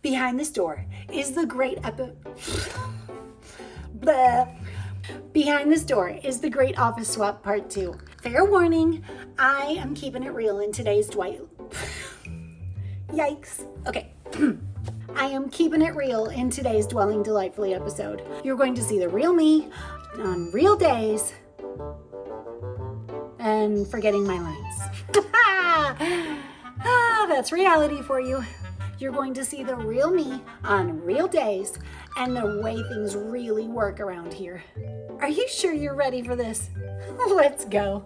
Behind this door is the great Blah. Behind this door is the great office swap part 2. Fair warning, I am keeping it real in today's Yikes. Okay. I am keeping it real in today's Dwelling Delightfully episode. You're going to see the real me on real days and forgetting my lines. That's reality for you. You're going to see the real me on real days and the way things really work around here. Are you sure you're ready for this? Let's go.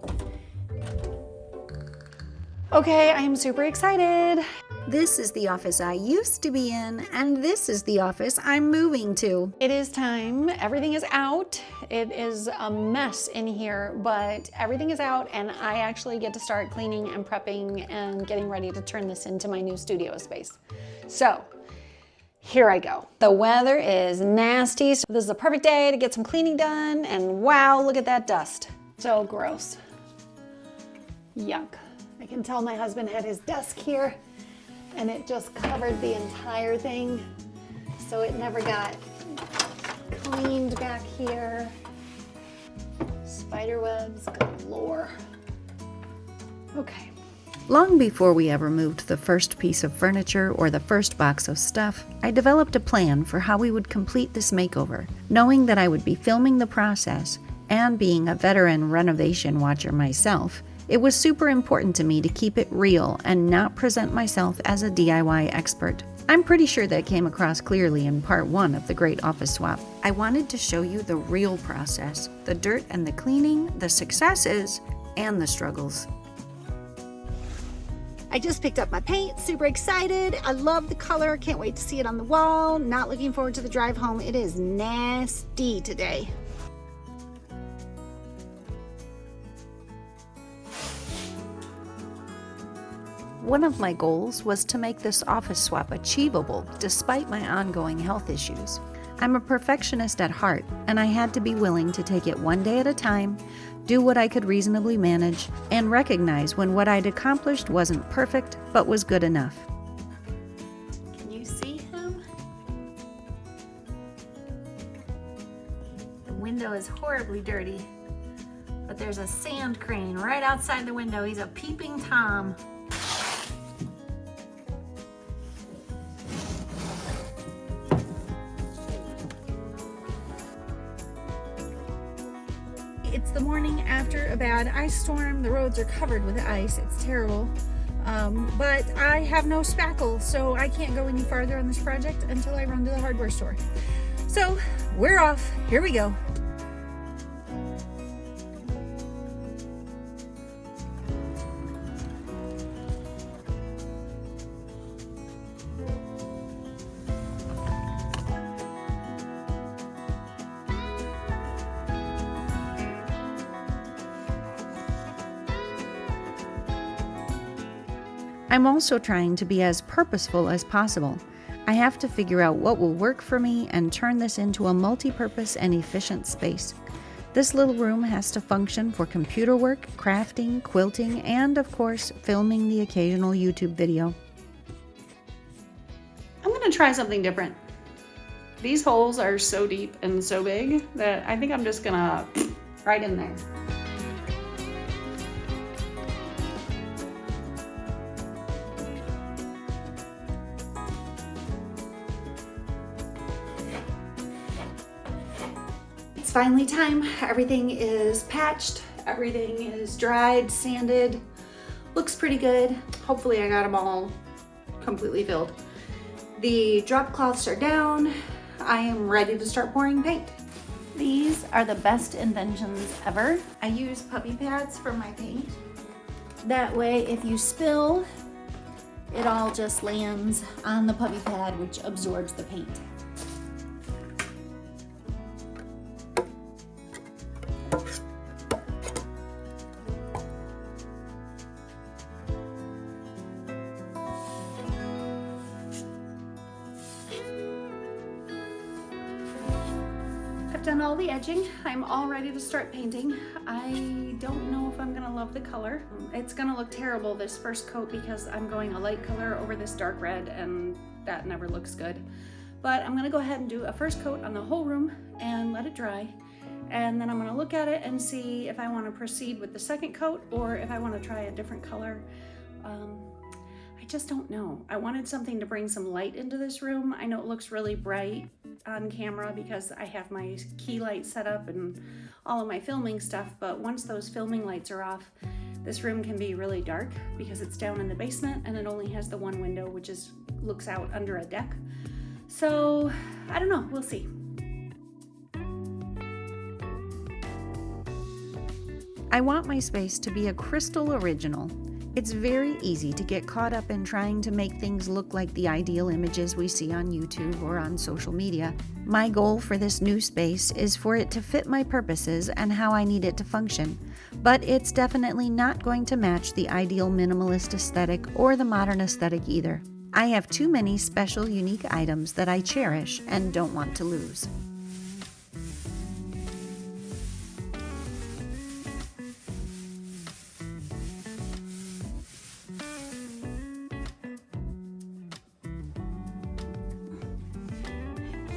Okay, I am super excited. This is the office I used to be in, and this is the office I'm moving to. It is time. Everything is out. It is a mess in here, but everything is out, and I actually get to start cleaning and prepping and getting ready to turn this into my new studio space. So, here I go. The weather is nasty, so this is a perfect day to get some cleaning done, and wow, look at that dust. So gross. Yuck. I can tell my husband had his desk here, and it just covered the entire thing, so it never got cleaned back here. Spider webs galore. Okay. Long before we ever moved the first piece of furniture or the first box of stuff, I developed a plan for how we would complete this makeover, knowing that I would be filming the process, and being a veteran renovation watcher myself. It was super important to me to keep it real and not present myself as a DIY expert. I'm pretty sure that came across clearly in part 1 of the Great Office Swap. I wanted to show you the real process, the dirt and the cleaning, the successes, and the struggles. I just picked up my paint, super excited. I love the color, can't wait to see it on the wall. Not looking forward to the drive home. It is nasty today. One of my goals was to make this office swap achievable despite my ongoing health issues. I'm a perfectionist at heart, and I had to be willing to take it one day at a time, do what I could reasonably manage, and recognize when what I'd accomplished wasn't perfect but was good enough. Can you see him? The window is horribly dirty, but there's a sand crane right outside the window. He's a peeping Tom. It's the morning after a bad ice storm. The roads are covered with ice. It's terrible. But I have no spackle, so I can't go any farther on this project until I run to the hardware store. So we're off. Here we go. I'm also trying to be as purposeful as possible. I have to figure out what will work for me and turn this into a multi-purpose and efficient space. This little room has to function for computer work, crafting, quilting, and of course, filming the occasional YouTube video. I'm going to try something different. These holes are so deep and so big that I think I'm just going to right in there. It's finally time. Everything is patched, everything is dried, sanded, looks pretty good. Hopefully I got them all completely filled. The drop cloths are down. I am ready to start pouring paint. These are the best inventions ever. I use puppy pads for my paint. That way if you spill, it all just lands on the puppy pad, which absorbs the paint. I've done all the edging. I'm all ready to start painting. I don't know if I'm gonna love the color. It's gonna look terrible this first coat because I'm going a light color over this dark red, and that never looks good. But I'm gonna go ahead and do a first coat on the whole room and let it dry. And then I'm gonna look at it and see if I wanna proceed with the second coat or if I wanna try a different color. I just don't know. I wanted something to bring some light into this room. I know it looks really bright on camera because I have my key light set up and all of my filming stuff, but once those filming lights are off, this room can be really dark because it's down in the basement and it only has the one window, which looks out under a deck. So I don't know, we'll see. I want my space to be a crystal original. It's very easy to get caught up in trying to make things look like the ideal images we see on YouTube or on social media. My goal for this new space is for it to fit my purposes and how I need it to function, but it's definitely not going to match the ideal minimalist aesthetic or the modern aesthetic either. I have too many special, unique items that I cherish and don't want to lose.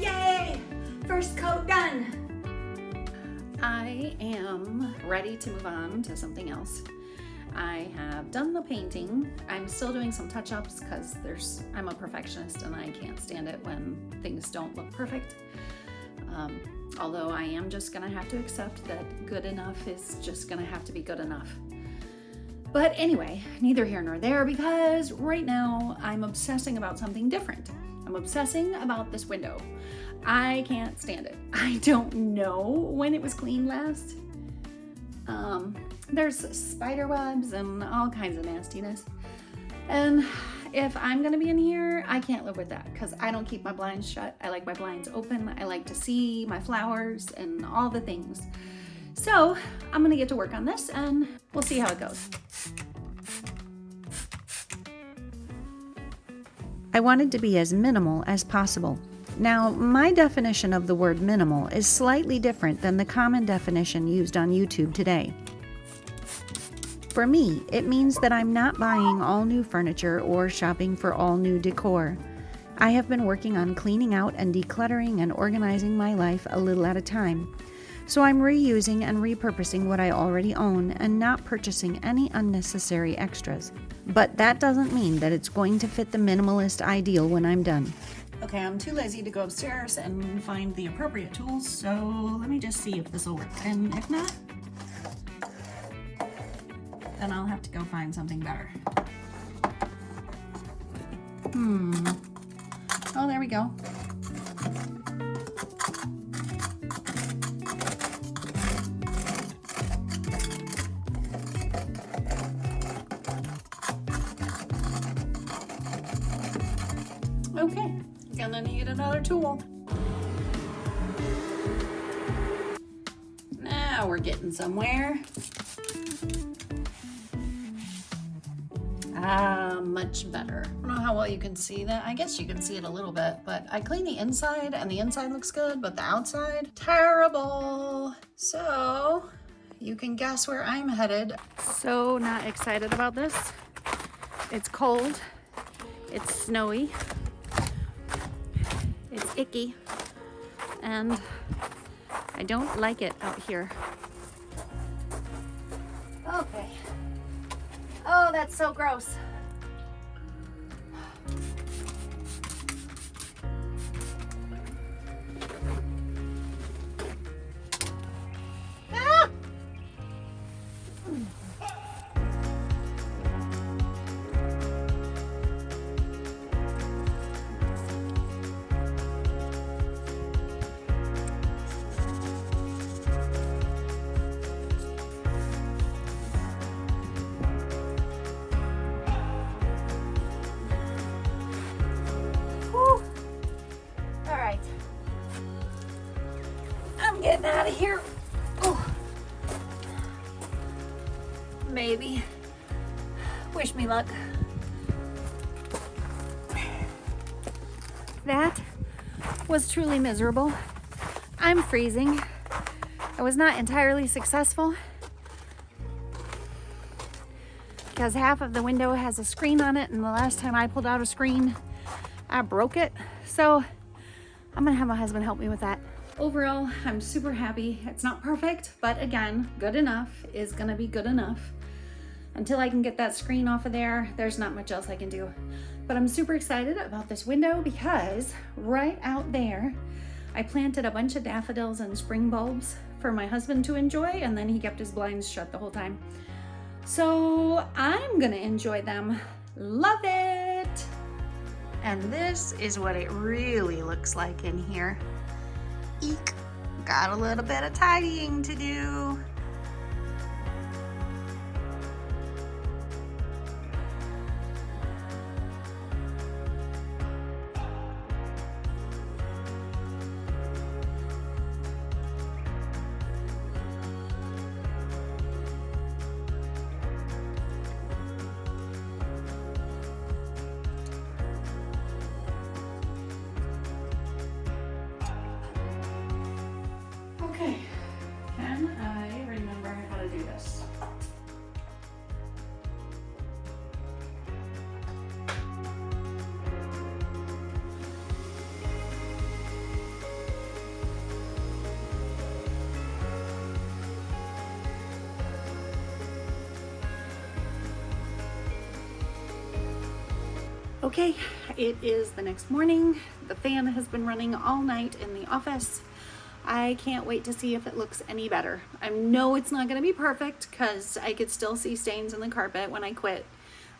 Yay! First coat done. I am ready to move on to something else. I have done the painting. I'm still doing some touch-ups because I'm a perfectionist and I can't stand it when things don't look perfect. Although I am just gonna have to accept that good enough is just gonna have to be good enough. But anyway, neither here nor there, because right now I'm obsessing about something different. I'm obsessing about this window. I can't stand it. I don't know when it was cleaned last. There's spider webs and all kinds of nastiness. And if I'm gonna be in here, I can't live with that because I don't keep my blinds shut. I like my blinds open. I like to see my flowers and all the things. So I'm gonna get to work on this and we'll see how it goes. I wanted to be as minimal as possible. Now, my definition of the word minimal is slightly different than the common definition used on YouTube today. For me, it means that I'm not buying all new furniture or shopping for all new decor. I have been working on cleaning out and decluttering and organizing my life a little at a time. So I'm reusing and repurposing what I already own and not purchasing any unnecessary extras. But that doesn't mean that it's going to fit the minimalist ideal when I'm done. Okay, I'm too lazy to go upstairs and find the appropriate tools, so let me just see if this will work. And if not, then I'll have to go find something better. Oh, there we go. Okay, gonna need another tool. Now we're getting somewhere. Much better. I don't know how well you can see that. I guess you can see it a little bit, but I cleaned the inside and the inside looks good, but the outside, terrible. So you can guess where I'm headed. So not excited about this. It's cold. It's snowy. It's icky. And I don't like it out here. Okay. Oh, that's so gross. Ah! Getting out of here. Oh. Maybe. Wish me luck. That was truly miserable. I'm freezing. I was not entirely successful because half of the window has a screen on it, and the last time I pulled out a screen, I broke it. So I'm gonna have my husband help me with that. Overall, I'm super happy. It's not perfect, but again, good enough is gonna be good enough. Until I can get that screen off of there, there's not much else I can do. But I'm super excited about this window because right out there, I planted a bunch of daffodils and spring bulbs for my husband to enjoy, and then he kept his blinds shut the whole time. So I'm gonna enjoy them. Love it! And this is what it really looks like in here. Eek, got a little bit of tidying to do. Okay, can I remember how to do this? Okay, it is the next morning. The fan has been running all night in the office. I can't wait to see if it looks any better. I know it's not going to be perfect because I could still see stains in the carpet when I quit,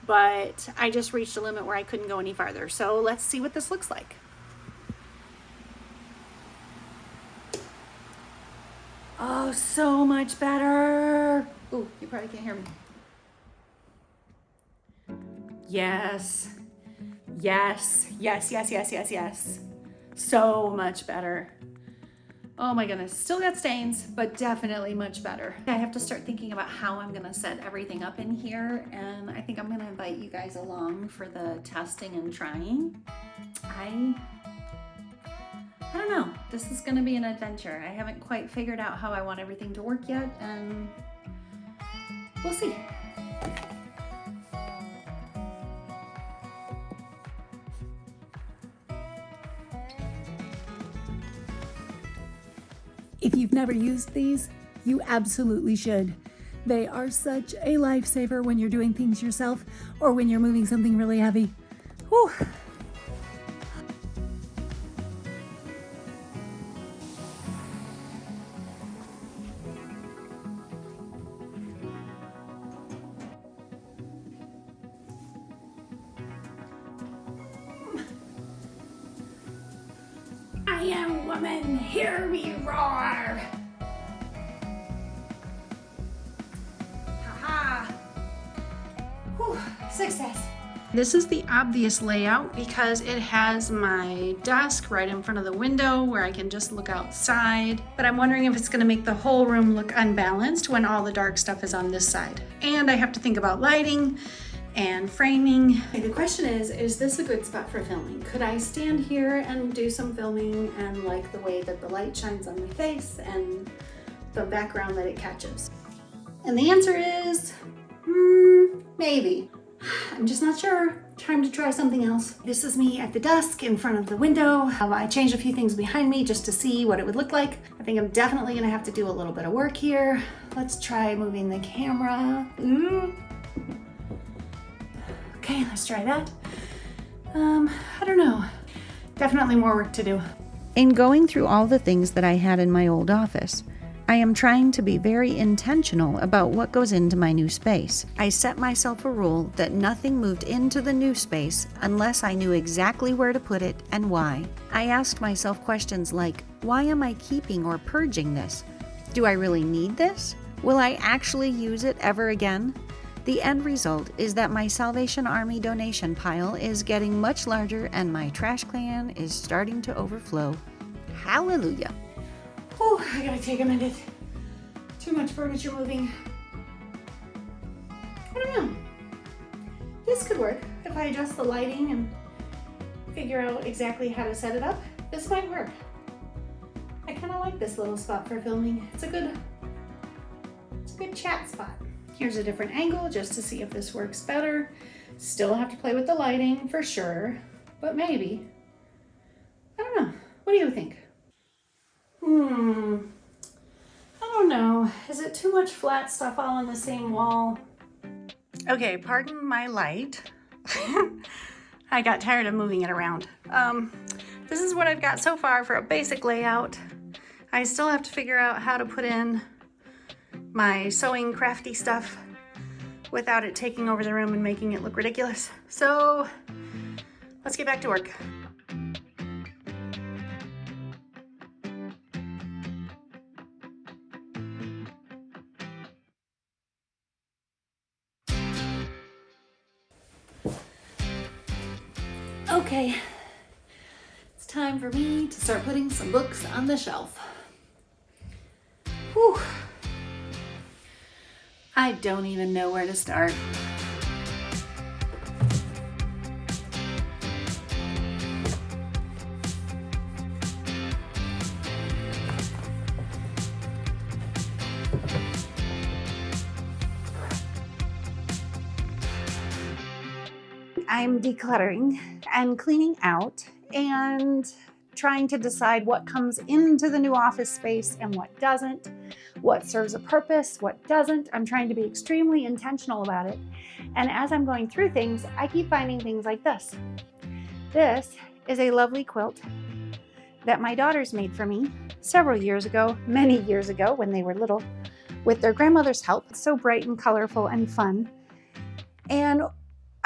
but I just reached a limit where I couldn't go any farther. So let's see what this looks like. Oh, so much better. Ooh, you probably can't hear me. Yes. Yes, yes, yes, yes, yes, yes. So much better. Oh my goodness, still got stains, but definitely much better. I have to start thinking about how I'm gonna set everything up in here, and I think I'm gonna invite you guys along for the testing and trying. I don't know, this is gonna be an adventure. I haven't quite figured out how I want everything to work yet, and we'll see. If you've never used these, you absolutely should. They are such a lifesaver when you're doing things yourself or when you're moving something really heavy. Whew. I am woman, hear me roar! Haha! Whew, success! This is the obvious layout because it has my desk right in front of the window where I can just look outside. But I'm wondering if it's gonna make the whole room look unbalanced when all the dark stuff is on this side. And I have to think about lighting and framing. The question is this a good spot for filming? Could I stand here and do some filming and like the way that the light shines on my face and the background that it catches? And the answer is, maybe. I'm just not sure. Time to try something else. This is me at the desk in front of the window. I changed a few things behind me just to see what it would look like. I think I'm definitely gonna have to do a little bit of work here. Let's try moving the camera. Okay, let's try that. I don't know. Definitely more work to do. In going through all the things that I had in my old office, I am trying to be very intentional about what goes into my new space. I set myself a rule that nothing moved into the new space unless I knew exactly where to put it and why. I asked myself questions like, why am I keeping or purging this? Do I really need this? Will I actually use it ever again? The end result is that my Salvation Army donation pile is getting much larger and my trash can is starting to overflow. Hallelujah. Oh, I gotta take a minute. Too much furniture moving. I don't know. This could work. If I adjust the lighting and figure out exactly how to set it up, this might work. I kind of like this little spot for filming. It's a good chat spot. Here's a different angle just to see if this works better. Still have to play with the lighting for sure, but maybe. I don't know. What do you think? I don't know. Is it too much flat stuff all on the same wall? Okay, pardon my light. I got tired of moving it around. This is what I've got so far for a basic layout. I still have to figure out how to put in my sewing crafty stuff without it taking over the room and making it look ridiculous. So let's get back to work. Okay, it's time for me to start putting some books on the shelf. Whew. I don't even know where to start. I'm decluttering and cleaning out and trying to decide what comes into the new office space and what doesn't, what serves a purpose, what doesn't. I'm trying to be extremely intentional about it. And as I'm going through things, I keep finding things like this. This is a lovely quilt that my daughters made for me several years ago, many years ago when they were little, with their grandmother's help. It's so bright and colorful and fun. And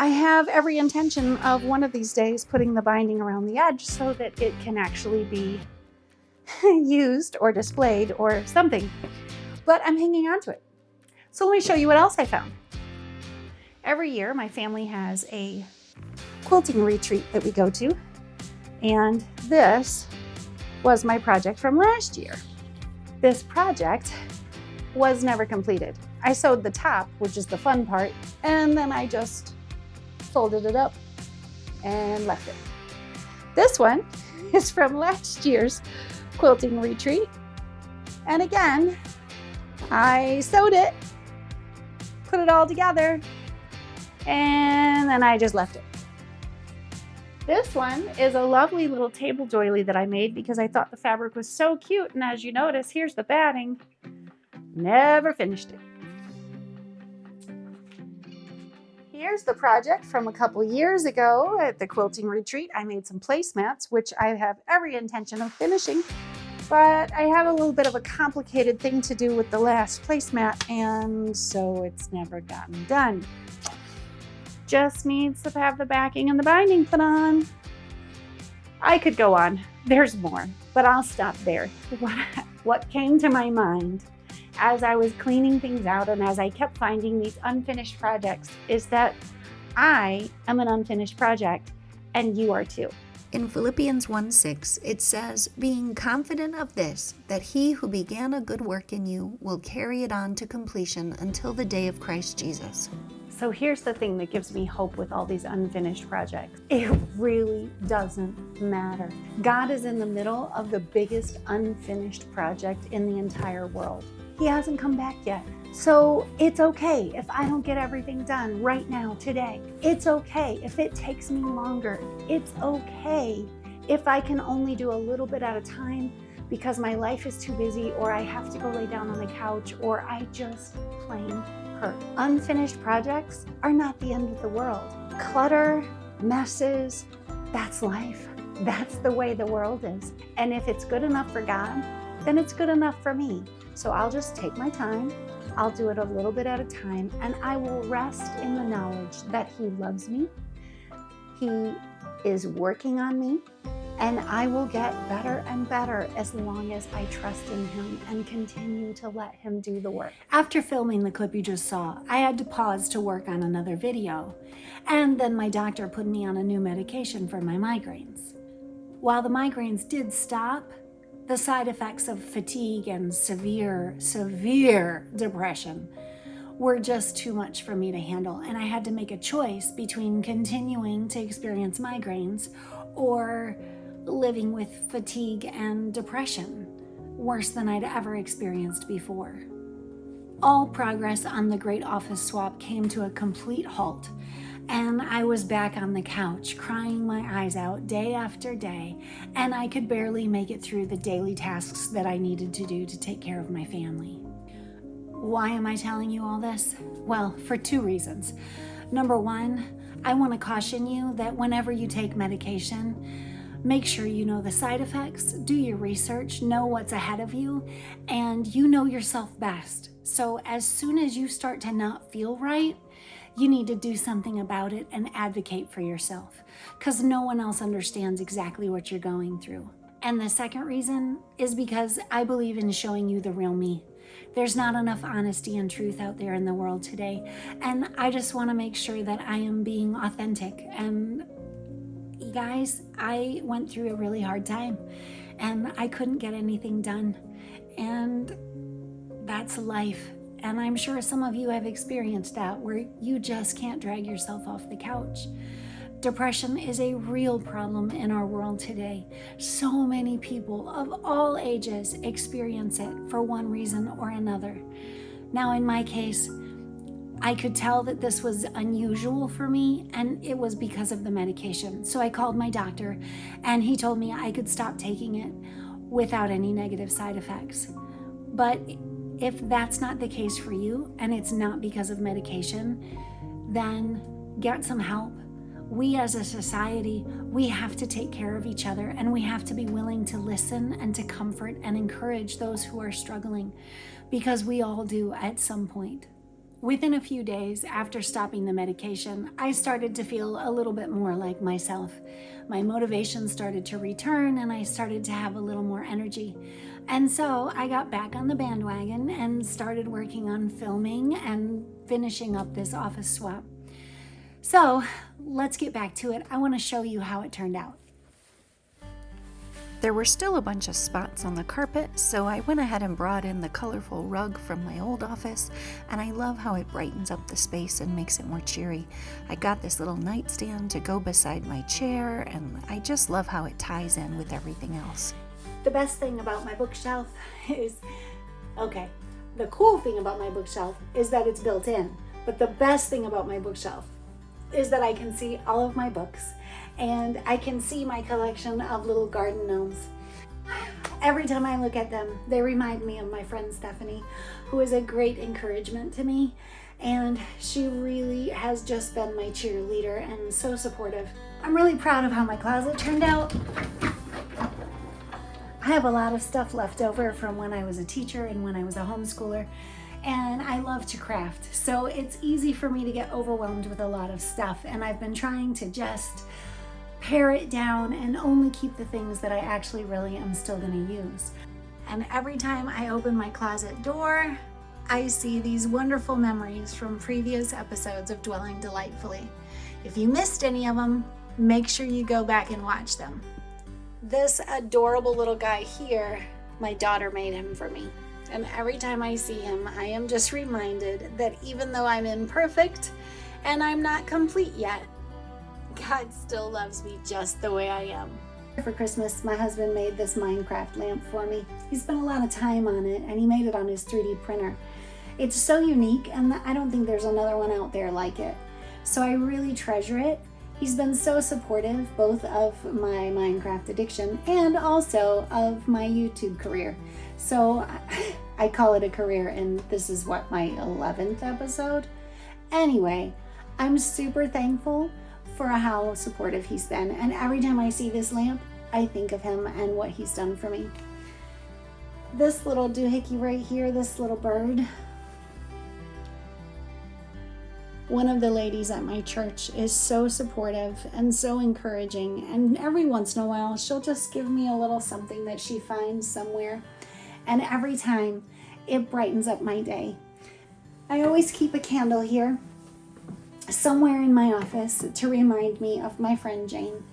I have every intention of one of these days putting the binding around the edge so that it can actually be used or displayed or something. But I'm hanging on to it. So let me show you what else I found. Every year, my family has a quilting retreat that we go to. And this was my project from last year. This project was never completed. I sewed the top, which is the fun part, and then I just folded it up and left it. This one is from last year's quilting retreat. And again, I sewed it, put it all together, and then I just left it. This one is a lovely little table doily that I made because I thought the fabric was so cute. And as you notice, here's the batting. Never finished it. Here's the project from a couple years ago at the quilting retreat. I made some placemats, which I have every intention of finishing, but I have a little bit of a complicated thing to do with the last placemat, and so it's never gotten done. Just needs to have the backing and the binding put on. I could go on. There's more, but I'll stop there. What came to my mind as I was cleaning things out and as I kept finding these unfinished projects is that I am an unfinished project and you are too. In Philippians 1:6, it says, being confident of this, that he who began a good work in you will carry it on to completion until the day of Christ Jesus. So here's the thing that gives me hope with all these unfinished projects. It really doesn't matter. God is in the middle of the biggest unfinished project in the entire world. He hasn't come back yet. So it's okay if I don't get everything done right now, today. It's okay if it takes me longer. It's okay if I can only do a little bit at a time because my life is too busy or I have to go lay down on the couch or I just plain hurt. Unfinished projects are not the end of the world. Clutter, messes, that's life. That's the way the world is. And if it's good enough for God, then it's good enough for me. So I'll just take my time, I'll do it a little bit at a time, and I will rest in the knowledge that He loves me, He is working on me, and I will get better and better as long as I trust in Him and continue to let Him do the work. After filming the clip you just saw, I had to pause to work on another video, and then my doctor put me on a new medication for my migraines. While the migraines did stop, the side effects of fatigue and severe depression were just too much for me to handle, and I had to make a choice between continuing to experience migraines or living with fatigue and depression, worse than I'd ever experienced before. all progress on the great office swap came to a complete halt. And I was back on the couch, crying my eyes out day after day, and I could barely make it through the daily tasks that I needed to do to take care of my family. Why am I telling you all this? Well, for 2 reasons. Number 1, I want to caution you that whenever you take medication, make sure you know the side effects, do your research, know what's ahead of you, and you know yourself best. So as soon as you start to not feel right, you need to do something about it and advocate for yourself, because no one else understands exactly what you're going through. And the second reason is because I believe in showing you the real me. There's not enough honesty and truth out there in the world today, and I just want to make sure that I am being authentic. And you guys, I went through a really hard time, and I couldn't get anything done, and that's life. And I'm sure some of you have experienced that, where you just can't drag yourself off the couch. Depression is a real problem in our world today. So many people of all ages experience it for one reason or another. Now, in my case, I could tell that this was unusual for me, and it was because of the medication. So I called my doctor, and he told me I could stop taking it without any negative side effects. But if that's not the case for you, and it's not because of medication, then get some help. We as a society, we have to take care of each other, and we have to be willing to listen and to comfort and encourage those who are struggling, because we all do at some point. Within a few days after stopping the medication, I started to feel a little bit more like myself. My motivation started to return, and I started to have a little more energy. And so I got back on the bandwagon and started working on filming and finishing up this office swap. So let's get back to it. I want to show you how it turned out. There were still a bunch of spots on the carpet, so I went ahead and brought in the colorful rug from my old office, and I love how it brightens up the space and makes it more cheery. I got this little nightstand to go beside my chair, and I just love how it ties in with everything else. The best thing about my bookshelf is, the cool thing about my bookshelf is that it's built in, but the best thing about my bookshelf is that I can see all of my books, and I can see my collection of little garden gnomes. Every time I look at them, they remind me of my friend Stephanie, who is a great encouragement to me, and she really has just been my cheerleader and so supportive. I'm really proud of how my closet turned out. I have a lot of stuff left over from when I was a teacher and when I was a homeschooler, and I love to craft, so it's easy for me to get overwhelmed with a lot of stuff, and I've been trying to just pare it down and only keep the things that I actually really am still going to use. And every time I open my closet door, I see these wonderful memories from previous episodes of Dwelling Delightfully. If you missed any of them, make sure you go back and watch them. This adorable little guy here, my daughter made him for me. And every time I see him, I am just reminded that even though I'm imperfect and I'm not complete yet, God still loves me just the way I am. For Christmas, my husband made this Minecraft lamp for me. He spent a lot of time on it, and he made it on his 3D printer. It's so unique, and I don't think there's another one out there like it. So I really treasure it. He's been so supportive, both of my Minecraft addiction and also of my YouTube career. So I call it a career, and this is what, my 11th episode? Anyway, I'm super thankful for how supportive he's been, and every time I see this lamp, I think of him and what he's done for me. This little doohickey right here, this little bird, one of the ladies at my church is so supportive and so encouraging, and every once in a while she'll just give me a little something that she finds somewhere, and every time it brightens up my day. I always keep a candle here somewhere in my office to remind me of my friend Jane.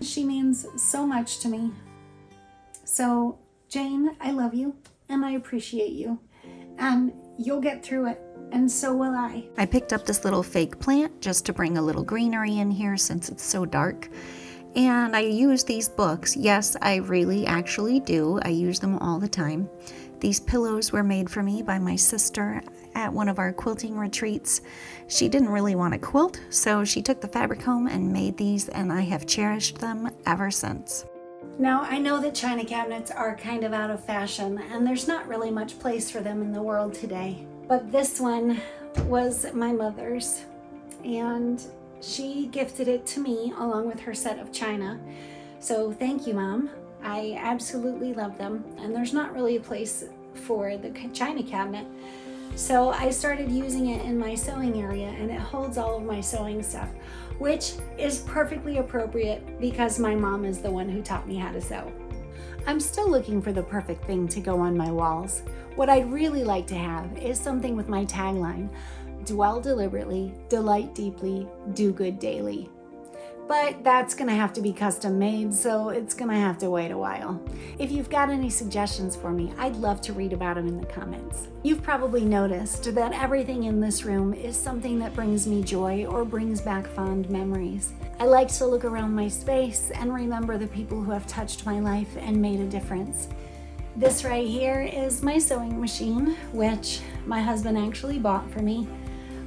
She means so much to me. So Jane, I love you and I appreciate you, and you'll get through it, and so will I. I picked up this little fake plant just to bring a little greenery in here since it's so dark. And I use these books. Yes, I really actually do. I use them all the time. These pillows were made for me by my sister at one of our quilting retreats. She didn't really want to quilt, so she took the fabric home and made these, and I have cherished them ever since. Now, I know that china cabinets are kind of out of fashion, and there's not really much place for them in the world today. But this one was my mother's, and she gifted it to me along with her set of china. So thank you, Mom. I absolutely love them, and there's not really a place for the china cabinet. So I started using it in my sewing area, and it holds all of my sewing stuff, which is perfectly appropriate because my mom is the one who taught me how to sew. I'm still looking for the perfect thing to go on my walls. What I'd really like to have is something with my tagline, dwell deliberately, delight deeply, do good daily. But that's gonna have to be custom made, so it's gonna have to wait a while. If you've got any suggestions for me, I'd love to read about them in the comments. You've probably noticed that everything in this room is something that brings me joy or brings back fond memories. I like to look around my space and remember the people who have touched my life and made a difference. This right here is my sewing machine, which my husband actually bought for me.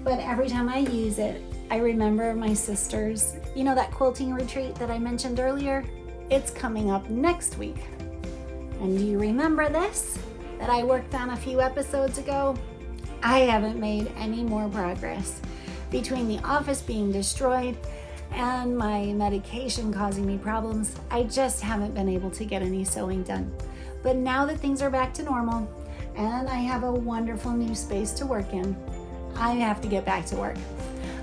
But every time I use it, I remember my sisters. You know that quilting retreat that I mentioned earlier? It's coming up next week. And do you remember this that I worked on a few episodes ago? I haven't made any more progress. Between the office being destroyed and my medication causing me problems, I just haven't been able to get any sewing done. But now that things are back to normal and I have a wonderful new space to work in, I have to get back to work.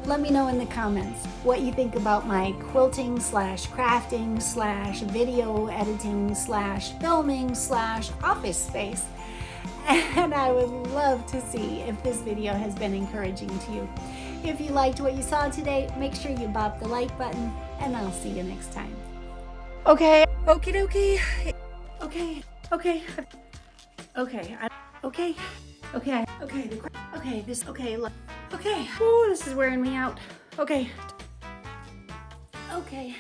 Let me know in the comments what you think about my quilting / crafting / video editing / filming / office space. And I would love to see if this video has been encouraging to you. If you liked what you saw today, make sure you bop the like button, and I'll see you next time. Okay. Okie dokie. Okay. Okay. Okay. Okay. Okay. Okay. Okay. This. Okay. Look. Okay. Ooh, this is wearing me out. Okay. Okay.